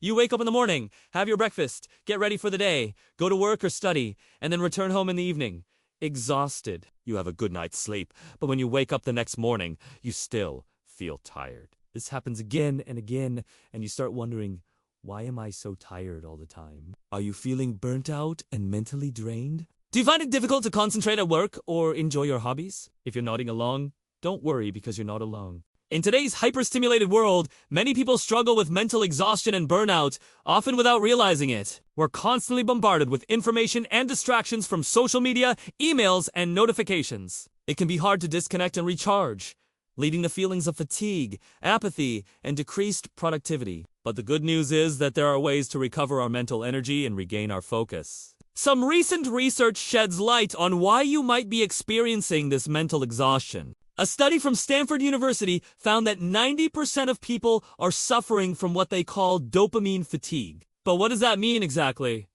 You wake up in the morning, have your breakfast, get ready for the day, go to work or study, and then return home in the evening. Exhausted. You have a good night's sleep, but when you wake up the next morning, you still feel tired. This happens again and again, and you start wondering, why am I so tired all the time? Are you feeling burnt out and mentally drained? Do you find it difficult to concentrate at work or enjoy your hobbies? If you're nodding along, don't worry because you're not alone. In today's hyper-stimulated world, many people struggle with mental exhaustion and burnout, often without realizing it. We're constantly bombarded with information and distractions from social media, emails, and notifications. It can be hard to disconnect and recharge, leading to feelings of fatigue, apathy, and decreased productivity. But the good news is that there are ways to recover our mental energy and regain our focus. Some recent research sheds light on why you might be experiencing this mental exhaustion. A study from Stanford University found that 90% of people are suffering from what they call dopamine fatigue. But what does that mean exactly?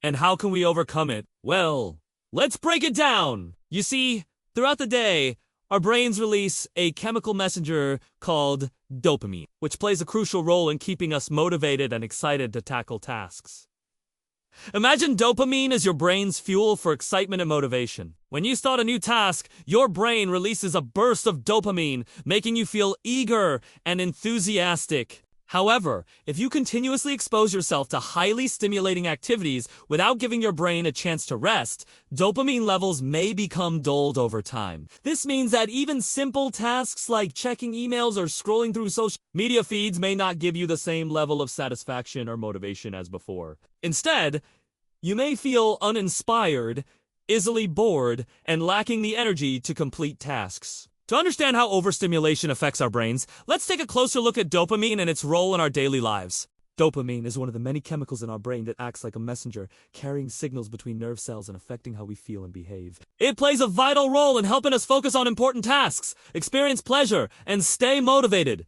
And how can we overcome it? Well, let's break it down. You see, throughout the day, our brains release a chemical messenger called dopamine, which plays a crucial role in keeping us motivated and excited to tackle tasks. Imagine dopamine as your brain's fuel for excitement and motivation. When you start a new task, your brain releases a burst of dopamine, making you feel eager and enthusiastic. However, if you continuously expose yourself to highly stimulating activities without giving your brain a chance to rest, dopamine levels may become dulled over time. This means that even simple tasks like checking emails or scrolling through social media feeds may not give you the same level of satisfaction or motivation as before. Instead, you may feel uninspired, easily bored, and lacking the energy to complete tasks. To understand how overstimulation affects our brains, let's take a closer look at dopamine and its role in our daily lives. Dopamine is one of the many chemicals in our brain that acts like a messenger, carrying signals between nerve cells and affecting how we feel and behave. It plays a vital role in helping us focus on important tasks, experience pleasure, and stay motivated.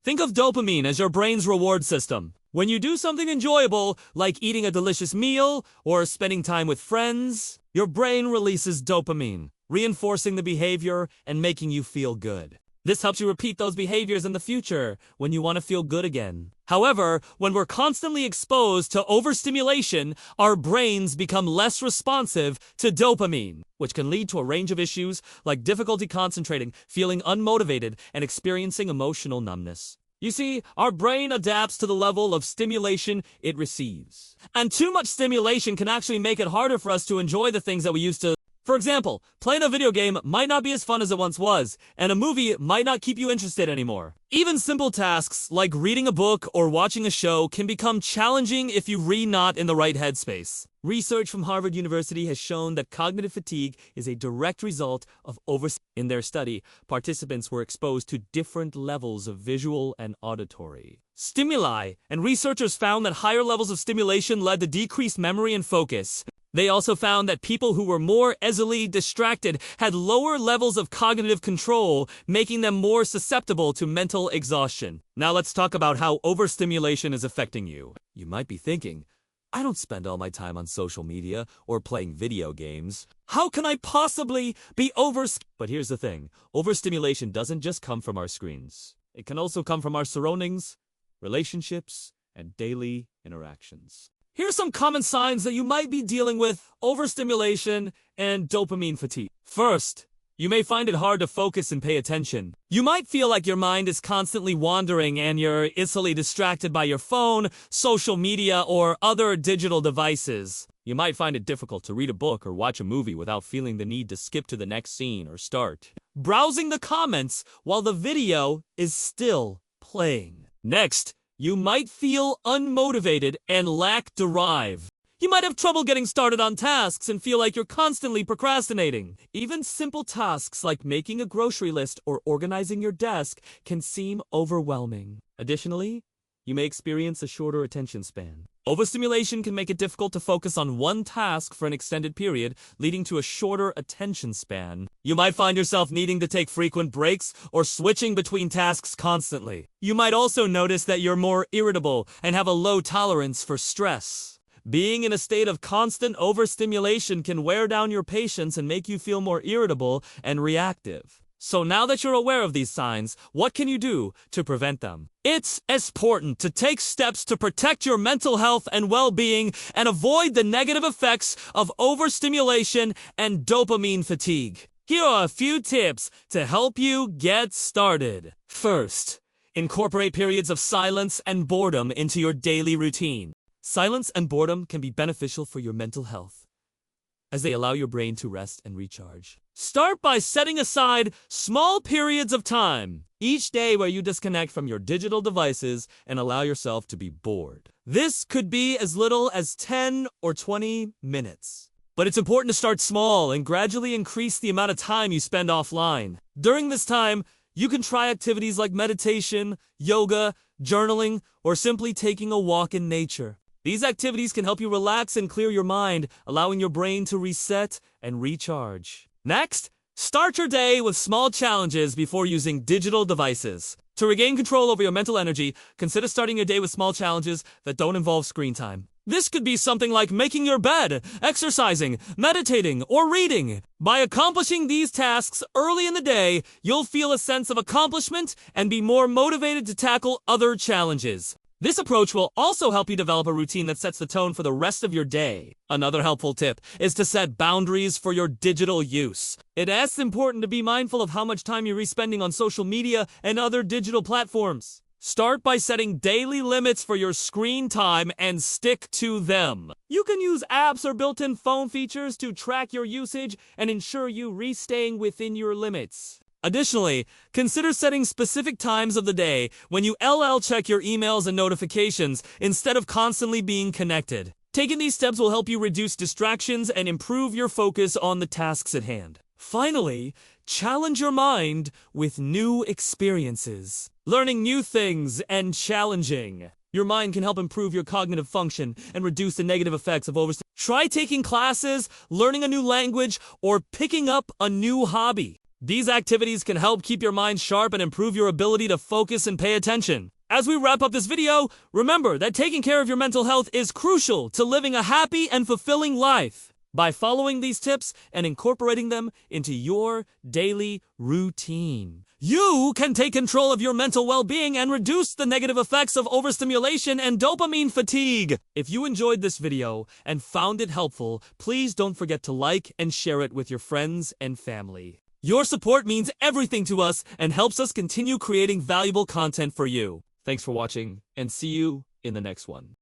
Think of dopamine as your brain's reward system. When you do something enjoyable, like eating a delicious meal or spending time with friends, your brain releases dopamine, reinforcing the behavior and making you feel good. This helps you repeat those behaviors in the future when you want to feel good again. However, when we're constantly exposed to overstimulation, our brains become less responsive to dopamine, which can lead to a range of issues like difficulty concentrating, feeling unmotivated, and experiencing emotional numbness. You see, our brain adapts to the level of stimulation it receives. And too much stimulation can actually make it harder for us to enjoy the things that we used to. For example, playing a video game might not be as fun as it once was, and a movie might not keep you interested anymore. Even simple tasks like reading a book or watching a show can become challenging if you're not in the right headspace. Research from Harvard University has shown that cognitive fatigue is a direct result of overstimulation. In their study, participants were exposed to different levels of visual and auditory stimuli, and researchers found that higher levels of stimulation led to decreased memory and focus. They also found that people who were more easily distracted had lower levels of cognitive control, making them more susceptible to mental exhaustion. Now let's talk about how overstimulation is affecting you. You might be thinking, I don't spend all my time on social media or playing video games. How can I possibly be But here's the thing, overstimulation doesn't just come from our screens. It can also come from our surroundings, relationships, and daily interactions. Here are some common signs that you might be dealing with overstimulation and dopamine fatigue. First, you may find it hard to focus and pay attention. You might feel like your mind is constantly wandering and you're easily distracted by your phone, social media, or other digital devices. You might find it difficult to read a book or watch a movie without feeling the need to skip to the next scene or start browsing the comments while the video is still playing. Next, you might feel unmotivated and lack drive. You might have trouble getting started on tasks and feel like you're constantly procrastinating. Even simple tasks like making a grocery list or organizing your desk can seem overwhelming. Additionally, you may experience a shorter attention span. Overstimulation can make it difficult to focus on one task for an extended period, leading to a shorter attention span. You might find yourself needing to take frequent breaks or switching between tasks constantly. You might also notice that you're more irritable and have a low tolerance for stress. Being in a state of constant overstimulation can wear down your patience and make you feel more irritable and reactive. So now that you're aware of these signs, what can you do to prevent them? It's important to take steps to protect your mental health and well-being and avoid the negative effects of overstimulation and dopamine fatigue. Here are a few tips to help you get started. First, incorporate periods of silence and boredom into your daily routine. Silence and boredom can be beneficial for your mental health, as they allow your brain to rest and recharge. Start by setting aside small periods of time each day where you disconnect from your digital devices and allow yourself to be bored. This could be as little as 10 or 20 minutes. But it's important to start small and gradually increase the amount of time you spend offline. During this time, you can try activities like meditation, yoga, journaling, or simply taking a walk in nature. These activities can help you relax and clear your mind, allowing your brain to reset and recharge. Next, start your day with small challenges before using digital devices. To regain control over your mental energy, consider starting your day with small challenges that don't involve screen time. This could be something like making your bed, exercising, meditating, or reading. By accomplishing these tasks early in the day, you'll feel a sense of accomplishment and be more motivated to tackle other challenges. This approach will also help you develop a routine that sets the tone for the rest of your day. Another helpful tip is to set boundaries for your digital use. It's important to be mindful of how much time you're spending on social media and other digital platforms. Start by setting daily limits for your screen time and stick to them. You can use apps or built-in phone features to track your usage and ensure you staying within your limits. Additionally, consider setting specific times of the day when you check your emails and notifications instead of constantly being connected. Taking these steps will help you reduce distractions and improve your focus on the tasks at hand. Finally, challenge your mind with new experiences. Learning new things and challenging your mind can help improve your cognitive function and reduce the negative effects of overstimulation. Try taking classes, learning a new language, or picking up a new hobby. These activities can help keep your mind sharp and improve your ability to focus and pay attention. As we wrap up this video, remember that taking care of your mental health is crucial to living a happy and fulfilling life. By following these tips and incorporating them into your daily routine, you can take control of your mental well-being and reduce the negative effects of overstimulation and dopamine fatigue. If you enjoyed this video and found it helpful, please don't forget to like and share it with your friends and family. Your support means everything to us and helps us continue creating valuable content for you. Thanks for watching, and see you in the next one.